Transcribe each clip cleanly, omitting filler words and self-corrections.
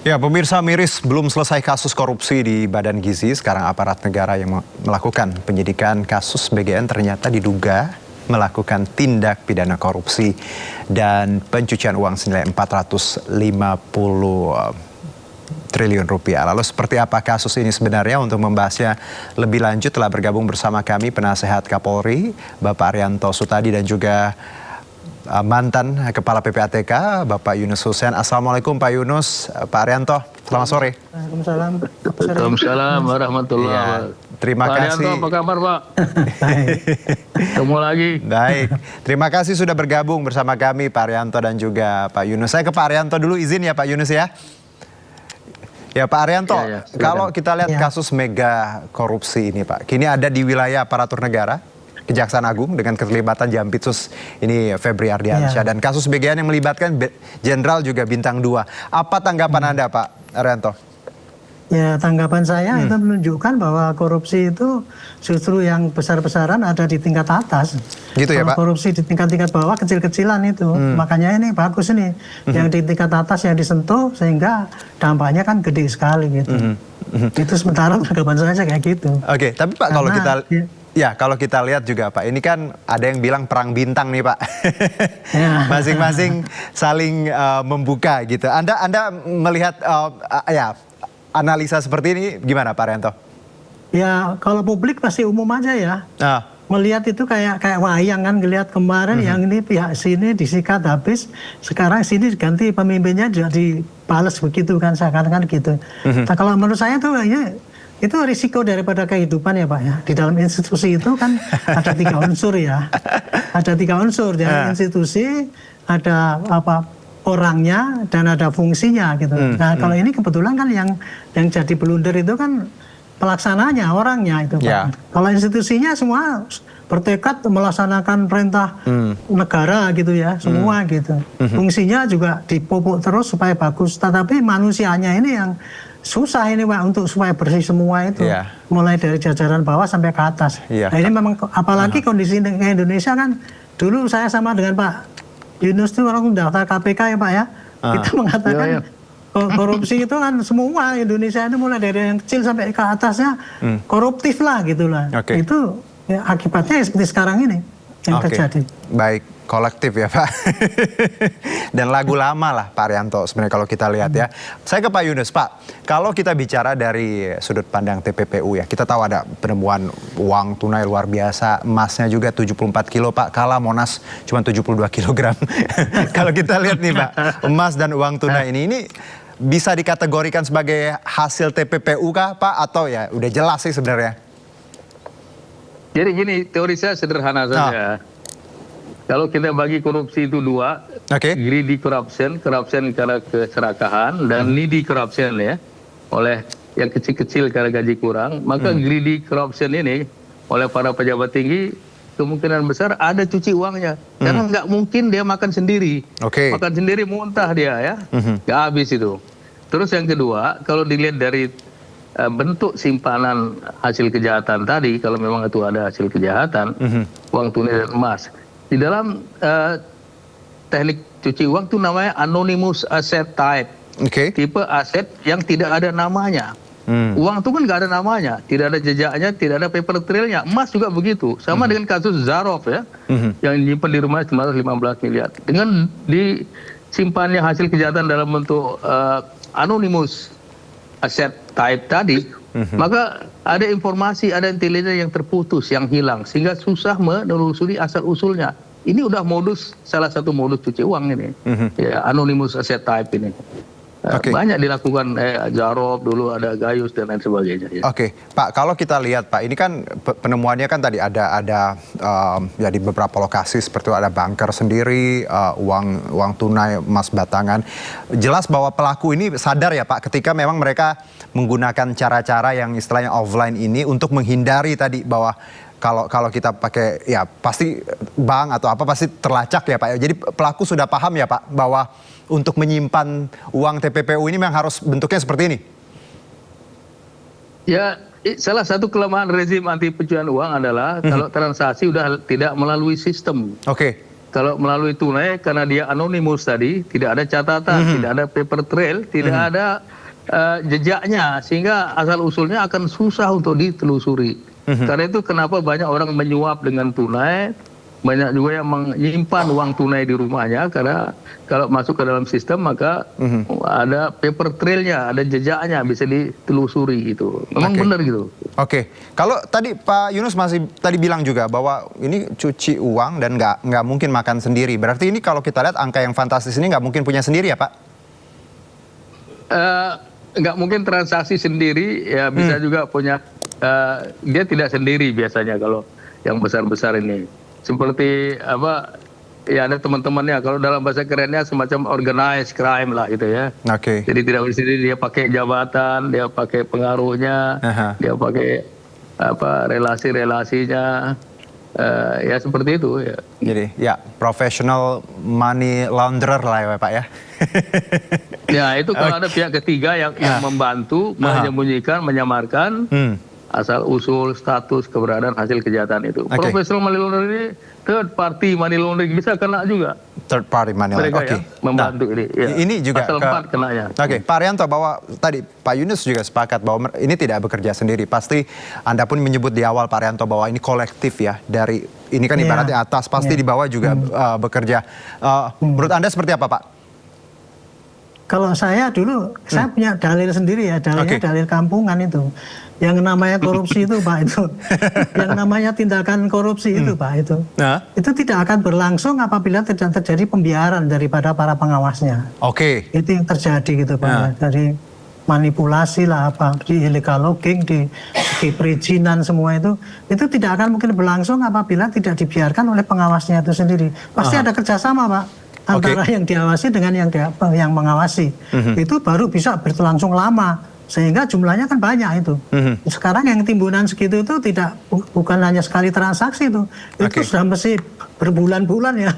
Ya, pemirsa, miris belum selesai kasus korupsi di Badan Gizi. Sekarang aparat negara yang melakukan penyidikan kasus BGN ternyata diduga melakukan tindak pidana korupsi dan pencucian uang senilai 450 triliun rupiah. Lalu seperti apa kasus ini sebenarnya? Untuk membahasnya lebih lanjut telah bergabung bersama kami penasehat Kapolri, Bapak Arianto Sutadi, dan juga mantan Kepala PPATK, Bapak Yunus Hussein. Assalamualaikum Pak Yunus, Pak Arianto, selamat sore. Waalaikumsalam. Waalaikumsalam warahmatullahi wabarakatuh. Terima Pak kasih. Arianto, apa kabar Pak? Ketemu lagi. Baik, terima kasih sudah bergabung bersama kami Pak Arianto dan juga Pak Yunus. Saya ke Pak Arianto dulu, izin ya Pak Yunus ya. Ya Pak Arianto, kalau kita lihat kasus mega korupsi ini Pak, kini ada di wilayah aparatur negara, Kejaksaan Agung dengan keterlibatan Jampitsus ini Febri Ardiansyah, dan kasus BGN yang melibatkan Jenderal juga Bintang 2. Apa tanggapan Anda Pak Arianto? Ya, tanggapan saya itu menunjukkan bahwa korupsi itu justru yang besar-besaran ada di tingkat atas. Gitu ya Pak? Korupsi di tingkat-tingkat bawah kecil-kecilan itu. Makanya ini bagus ini. Yang di tingkat atas yang disentuh sehingga dampaknya kan gede sekali gitu. Itu sementara tanggapan saya kayak gitu. Oke, tapi Pak kalau kita... Ya, kalau kita lihat juga Pak, ini kan ada yang bilang perang bintang nih Pak. Masing-masing saling membuka gitu. Anda melihat analisa seperti ini gimana Pak Arianto? Ya, kalau publik pasti umum aja ya. Melihat itu kayak wayang kan, ngelihat kemarin yang ini pihak sini disikat habis, sekarang sini ganti pemimpinnya juga dibales begitu kan, seakan-akan gitu. Nah, kalau menurut saya tuh ya, itu risiko daripada kehidupan ya Pak ya. Di dalam institusi itu kan ada 3 unsur ya. Ada 3 unsur dari institusi, ada orangnya dan ada fungsinya gitu. Nah kalau ini kebetulan kan yang jadi blunder itu kan pelaksananya, orangnya itu Pak. Kalau institusinya semua bertekad melaksanakan perintah negara gitu ya, semua gitu. Fungsinya juga dipupuk terus supaya bagus. Tetapi manusianya ini yang susah ini Pak untuk supaya bersih semua itu, mulai dari jajaran bawah sampai ke atas. Nah ini memang apalagi kondisi Indonesia kan, dulu saya sama dengan Pak Yunus itu orang daftar KPK ya Pak ya, kita mengatakan korupsi itu kan semua Indonesia itu mulai dari yang kecil sampai ke atasnya koruptif lah gitulah. Itu ya, akibatnya seperti sekarang ini yang terjadi. Baik. Kolektif ya Pak. Dan lagu lama lah Pak Arianto sebenarnya kalau kita lihat ya. Saya ke Pak Yunus. Pak, kalau kita bicara dari sudut pandang TPPU ya, kita tahu ada penemuan uang tunai luar biasa, emasnya juga 74 kilo Pak, kalah Monas cuma 72 kilogram. Kalau kita lihat nih Pak, emas dan uang tunai ini bisa dikategorikan sebagai hasil TPPU kah Pak, atau ya udah jelas sih sebenarnya? Jadi gini, teori saya sederhana saja. Kalau kita bagi korupsi itu 2, greedy corruption, corruption karena keserakahan, dan needy corruption ya, oleh yang kecil-kecil karena gaji kurang, maka greedy corruption ini oleh para pejabat tinggi kemungkinan besar ada cuci uangnya, karena nggak mungkin dia makan sendiri, makan sendiri muntah dia ya, nggak habis itu. Terus yang kedua, kalau dilihat dari bentuk simpanan hasil kejahatan tadi, kalau memang itu ada hasil kejahatan, uang tunai dan emas. Di dalam teknik cuci uang itu namanya anonymous asset type. Tipe aset yang tidak ada namanya. Uang itu kan nggak ada namanya, tidak ada jejaknya, tidak ada paper trailnya. Emas juga begitu. Sama dengan kasus Zarov ya, yang nyimpan di rumah 915 miliar. Dengan disimpannya hasil kejahatan dalam bentuk anonymous asset type tadi, maka ada informasi, ada intelijen yang terputus, yang hilang, sehingga susah menelusuri asal-usulnya. Ini udah salah satu modus cuci uang ini, ya, anonymous asset type ini. Banyak dilakukan Zarov dulu, ada Gayus dan lain sebagainya. Ya. Pak, kalau kita lihat Pak, ini kan penemuannya kan tadi ada ya di beberapa lokasi seperti ada bunker sendiri, uang tunai, emas batangan. Jelas bahwa pelaku ini sadar ya Pak, ketika memang mereka menggunakan cara-cara yang istilahnya offline ini untuk menghindari tadi bahwa kalau kita pakai ya pasti bank atau apa pasti terlacak ya Pak. Jadi pelaku sudah paham ya Pak bahwa untuk menyimpan uang TPPU ini memang harus bentuknya seperti ini. Ya, salah satu kelemahan rezim anti pencucian uang adalah kalau transaksi udah tidak melalui sistem. kalau melalui tunai karena dia anonimus tadi, tidak ada catatan, tidak ada paper trail, tidak ada jejaknya, sehingga asal usulnya akan susah untuk ditelusuri. Karena itu kenapa banyak orang menyuap dengan tunai, banyak juga yang menyimpan uang tunai di rumahnya, karena kalau masuk ke dalam sistem maka ada paper trailnya, ada jejaknya, bisa ditelusuri gitu. Memang benar gitu. Oke, kalau tadi Pak Yunus masih tadi bilang juga bahwa ini cuci uang dan nggak mungkin makan sendiri. Berarti ini kalau kita lihat angka yang fantastis ini nggak mungkin punya sendiri ya Pak? Nggak mungkin transaksi sendiri, ya bisa juga punya. Dia tidak sendiri biasanya kalau yang besar-besar ini. Seperti apa? Ya ada teman-temannya. Kalau dalam bahasa kerennya semacam organized crime lah gitu ya. Oke. Jadi tidak sendiri, dia pakai jabatan, dia pakai pengaruhnya, dia pakai apa relasi-relasinya. Ya seperti itu ya. Jadi ya professional money launderer lah ya Pak ya. Ya itu kalau ada pihak ketiga yang membantu menyembunyikan, menyamarkan asal usul status keberadaan hasil kejahatan itu. Professional money laundering ini third party money laundering bisa kena juga. Third party money laundering. Oke. Membantu ini. Ya. Ini juga pasal 4 kenanya. Oke, Pak Arianto, bahwa tadi Pak Yunus juga sepakat bahwa ini tidak bekerja sendiri. Pasti Anda pun menyebut di awal Pak Arianto bahwa ini kolektif ya, dari ini kan ibaratnya atas, pasti di bawah juga bekerja. Menurut Anda seperti apa Pak? Kalau saya dulu, saya punya dalil sendiri ya, dalilnya dalil kampungan itu. Yang namanya korupsi itu Pak itu, yang namanya tindakan korupsi itu Pak itu tidak akan berlangsung apabila tidak terjadi pembiaran daripada para pengawasnya. Itu yang terjadi gitu Pak. Dari manipulasi lah apa, di illegal logging, di perizinan semua itu tidak akan mungkin berlangsung apabila tidak dibiarkan oleh pengawasnya itu sendiri. Pasti ada kerjasama Pak. Antara yang diawasi dengan yang mengawasi. Itu baru bisa berlangsung lama. Sehingga jumlahnya kan banyak itu. Sekarang yang timbunan segitu itu bukan hanya sekali transaksi itu. Itu sudah mesti berbulan-bulan ya.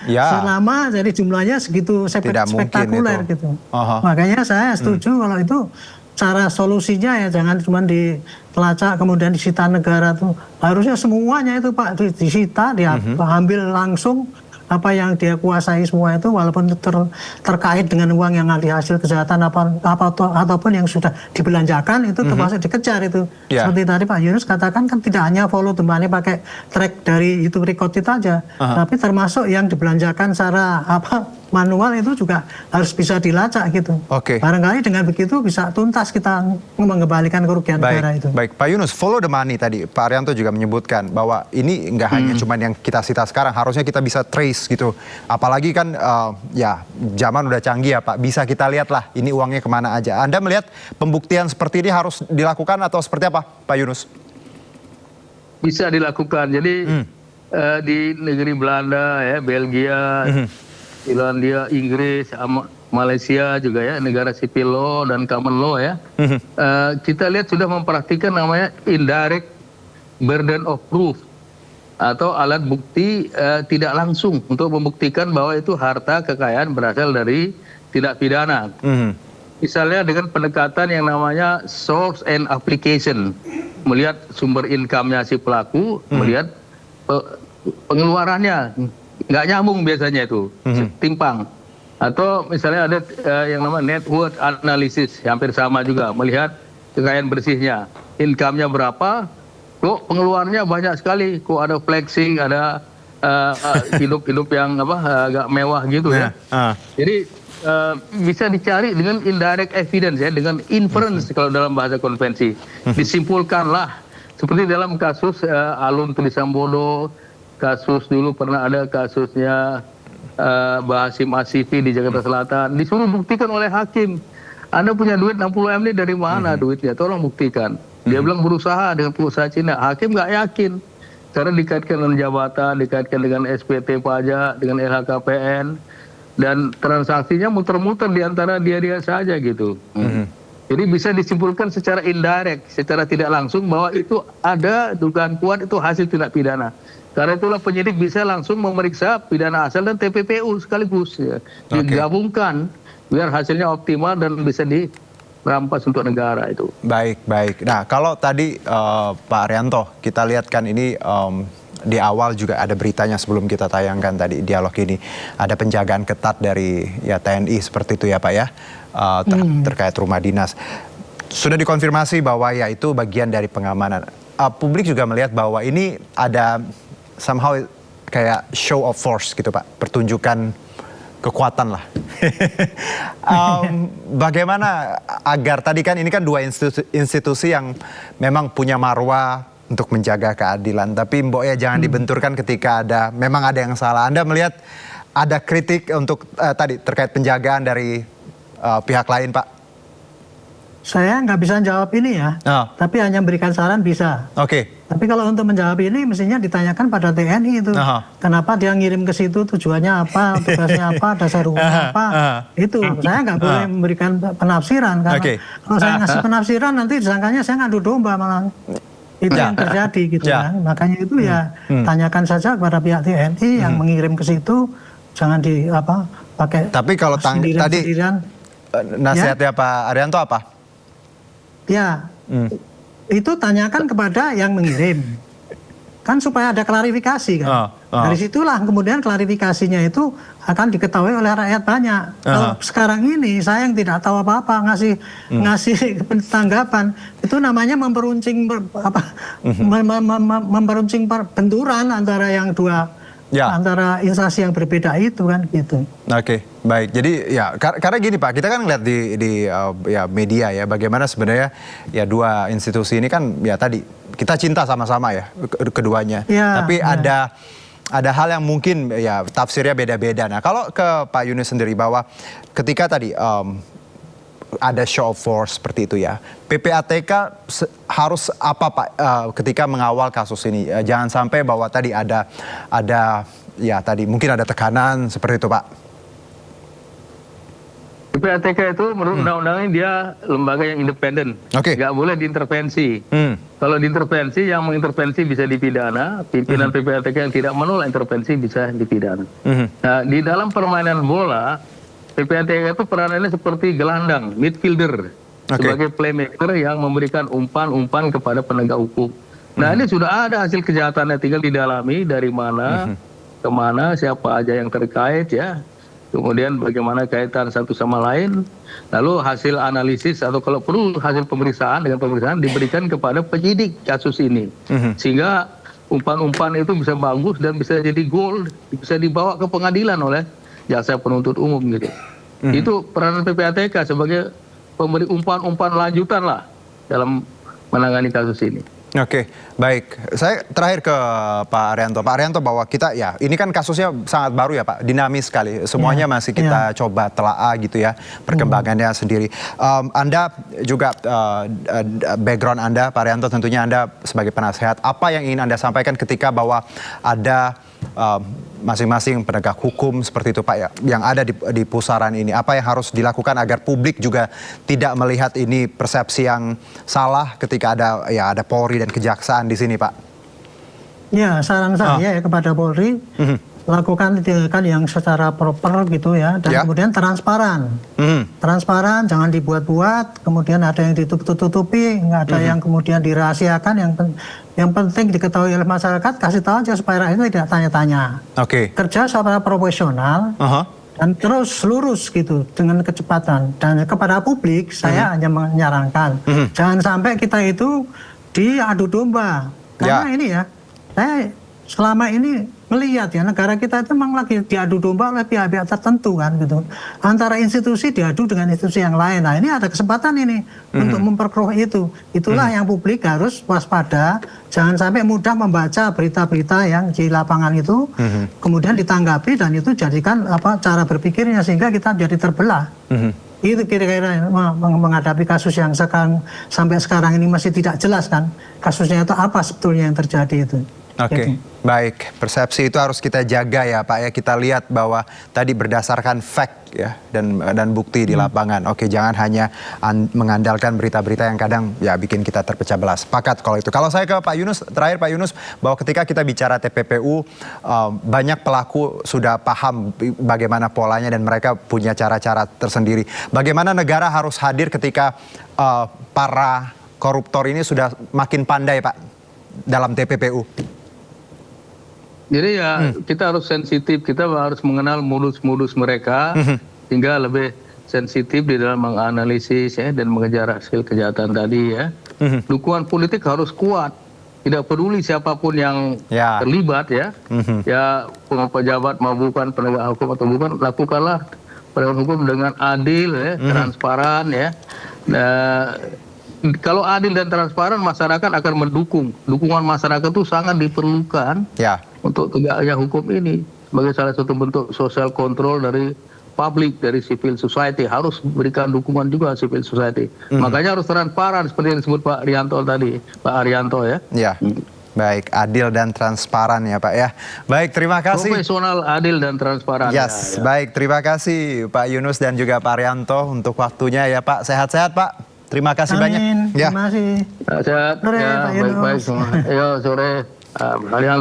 Selama jadi jumlahnya segitu spektakuler gitu. Makanya saya setuju kalau itu cara solusinya ya jangan cuma ditelacak kemudian disita negara tuh. Harusnya semuanya itu Pak disita, diambil langsung apa yang dia kuasai semua itu, walaupun terkait dengan uang yang hasil kejahatan ataupun yang sudah dibelanjakan itu termasuk dikejar itu. Seperti tadi Pak Yunus katakan kan tidak hanya follow the money pakai track dari itu record itu aja, tapi termasuk yang dibelanjakan secara manual itu juga harus bisa dilacak gitu. Barangkali dengan begitu bisa tuntas kita mengembalikan kerugian negara itu. Baik, Pak Yunus, follow the money tadi Pak Arianto juga menyebutkan bahwa ini nggak hanya cuman yang kita sita sekarang, harusnya kita bisa trace gitu. Apalagi kan ya zaman udah canggih ya Pak, bisa kita lihat lah ini uangnya kemana aja. Anda melihat pembuktian seperti ini harus dilakukan atau seperti apa Pak Yunus? Bisa dilakukan. Jadi di negeri Belanda ya, Belgia, Irlandia, Inggris, Malaysia juga ya, negara sipil law dan common law ya. Kita lihat sudah mempraktikkan namanya indirect burden of proof atau alat bukti tidak langsung untuk membuktikan bahwa itu harta kekayaan berasal dari tindak pidana. Misalnya dengan pendekatan yang namanya source and application, melihat sumber income-nya si pelaku, melihat pengeluarannya. Nggak nyambung biasanya itu, timpang. Atau misalnya ada yang namanya net worth analysis, hampir sama juga, melihat kekayaan bersihnya, income-nya berapa, kok pengeluarannya banyak sekali, kok ada flexing, ada hidup-hidup yang agak mewah gitu ya. Jadi bisa dicari dengan indirect evidence ya, dengan inference kalau dalam bahasa konvensi. Disimpulkanlah, seperti dalam kasus Alun Trisambodo, kasus dulu pernah ada kasusnya Bahasim Asifi di Jakarta Selatan, disuruh buktikan oleh hakim, Anda punya duit 60 M ini dari mana duitnya, tolong buktikan. Dia bilang berusaha dengan pengusaha Cina, hakim nggak yakin karena dikaitkan dengan jabatan, dikaitkan dengan SPT pajak, dengan LHKPN, dan transaksinya muter-muter di antara dia saja gitu. Jadi bisa disimpulkan secara indirect, secara tidak langsung bahwa itu ada dugaan kuat itu hasil tindak pidana. Karena itulah penyidik bisa langsung memeriksa pidana asal dan TPPU sekaligus ya. Digabungkan biar hasilnya optimal dan bisa dirampas untuk negara itu. Baik. Nah kalau tadi Pak Arianto kita lihat kan ini di awal juga ada beritanya sebelum kita tayangkan tadi dialog ini, ada penjagaan ketat dari ya TNI seperti itu ya Pak ya, terkait rumah dinas. Sudah dikonfirmasi bahwa ya itu bagian dari pengamanan. Publik juga melihat bahwa ini ada somehow kayak show of force gitu Pak, pertunjukan kekuatan lah. Bagaimana agar tadi kan ini kan dua institusi yang memang punya marwah untuk menjaga keadilan, tapi Mbok ya jangan dibenturkan ketika memang ada yang salah. Anda melihat ada kritik untuk tadi terkait penjagaan dari pihak lain Pak? Saya nggak bisa jawab ini ya, tapi hanya memberikan saran bisa. Oke. Tapi kalau untuk menjawab ini mestinya ditanyakan pada TNI itu, kenapa dia ngirim ke situ, tujuannya apa, tugasnya apa, dasar hukumnya apa, itu. Saya nggak boleh memberikan penafsiran, karena kalau saya ngasih penafsiran nanti disangkanya saya ngadu domba malah. Itu yang terjadi gitu kan. Makanya itu ya tanyakan saja kepada pihak TNI yang mengirim ke situ, jangan pakai. Tapi kalau tadi nasihatnya Pak Arianto apa? Ya, itu tanyakan kepada yang mengirim. Kan supaya ada klarifikasi kan. Dari situlah kemudian klarifikasinya itu akan diketahui oleh rakyat banyak. Kalau sekarang ini saya yang tidak tahu apa-apa ngasih tanggapan, itu namanya memperuncing memperuncing benturan antara yang dua. Antara instansi yang berbeda itu kan gitu. Oke, baik. Jadi ya karena gini Pak, kita kan lihat di ya media ya bagaimana sebenarnya ya dua institusi ini kan ya tadi kita cinta sama-sama ya keduanya. Tapi ada hal yang mungkin ya tafsirnya beda-beda. Nah, kalau ke Pak Yunus sendiri bahwa ketika tadi ada show of force seperti itu ya. PPATK harus apa Pak ketika mengawal kasus ini? Jangan sampai bahwa tadi ada ya tadi mungkin ada tekanan seperti itu Pak. PPATK itu menurut undang-undangnya dia lembaga yang independen. Nggak boleh diintervensi. Kalau diintervensi, yang mengintervensi bisa dipidana. Pimpinan PPATK yang tidak menolak intervensi bisa dipidana. Nah, di dalam permainan bola, PPATK itu peranannya seperti gelandang, midfielder, sebagai playmaker yang memberikan umpan-umpan kepada penegak hukum. Nah, ini sudah ada hasil kejahatannya, tinggal didalami dari mana, kemana, siapa aja yang terkait ya. Kemudian bagaimana kaitan satu sama lain. Lalu hasil analisis atau kalau perlu hasil pemeriksaan diberikan kepada penyidik kasus ini. Sehingga umpan-umpan itu bisa bagus dan bisa jadi gol, bisa dibawa ke pengadilan oleh jaksa penuntut umum gitu. Itu peranan PPATK sebagai pemberi umpan-umpan lanjutan lah dalam menangani kasus ini. Oke, baik. Saya terakhir ke Pak Arianto. Pak Arianto, bahwa kita ya ini kan kasusnya sangat baru ya Pak, dinamis sekali. Semuanya masih kita coba telaah gitu ya, perkembangannya sendiri. Anda juga background Anda, Pak Arianto, tentunya Anda sebagai penasehat, apa yang ingin Anda sampaikan ketika bahwa ada masing-masing penegak hukum seperti itu Pak ya, yang ada di pusaran ini, apa yang harus dilakukan agar publik juga tidak melihat ini persepsi yang salah ketika ada Polri dan Kejaksaan di sini Pak? Ya, saran saya ya kepada Polri, lakukan tindakan yang secara proper gitu ya, dan kemudian transparan. Transparan, jangan dibuat-buat, kemudian ada yang ditutup-tutupi, nggak ada yang kemudian dirahasiakan. Yang penting diketahui oleh masyarakat, kasih tahu aja supaya rakyat tidak tanya-tanya. Kerja secara profesional dan terus lurus gitu dengan kecepatan. Dan kepada publik saya hanya menyarankan, jangan sampai kita itu diadu domba. Karena ini ya, saya selama ini melihat ya negara kita itu memang lagi diadu domba oleh pihak-pihak tertentu kan gitu. Antara institusi diadu dengan institusi yang lain. Nah, ini ada kesempatan ini untuk memperkeruh itu. Itulah yang publik harus waspada. Jangan sampai mudah membaca berita-berita yang di lapangan itu, kemudian ditanggapi dan itu jadikan cara berpikirnya sehingga kita jadi terbelah. Itu kira-kira menghadapi kasus yang sampai sekarang ini masih tidak jelas kan. Kasusnya itu apa sebetulnya yang terjadi itu. Baik, persepsi itu harus kita jaga ya Pak ya. Kita lihat bahwa tadi berdasarkan fact ya dan bukti di lapangan. Jangan hanya mengandalkan berita-berita yang kadang ya bikin kita terpecah belah. Sepakat kalau itu. Kalau saya ke Pak Yunus, terakhir Pak Yunus, bahwa ketika kita bicara TPPU, banyak pelaku sudah paham bagaimana polanya dan mereka punya cara-cara tersendiri. Bagaimana negara harus hadir ketika para koruptor ini sudah makin pandai Pak dalam TPPU? Jadi ya kita harus sensitif, kita harus mengenal modus-modus mereka sehingga lebih sensitif di dalam menganalisis ya dan mengejar hasil kejahatan tadi ya. Dukungan politik harus kuat, tidak peduli siapapun yang terlibat ya. Ya pejabat mau bukan, penegak hukum atau bukan, lakukanlah penegakan hukum dengan adil ya, transparan ya. Nah, kalau adil dan transparan, masyarakat akan mendukung. Dukungan masyarakat itu sangat diperlukan untuk tegaknya hukum ini sebagai salah satu bentuk social control dari publik, dari civil society. Harus berikan dukungan juga civil society. Makanya harus transparan seperti yang disebut Pak Rianto tadi, Pak Arianto ya. Baik, adil dan transparan ya Pak ya. Baik, terima kasih. Profesional, adil dan transparan. Yes, baik, terima kasih Pak Yunus dan juga Pak Arianto untuk waktunya ya Pak. Sehat-sehat Pak. Terima kasih banyak. Terima kasih. Sehat. Sore, Pak Yunus. Baik-baik semua. Ayo sore. Arianto.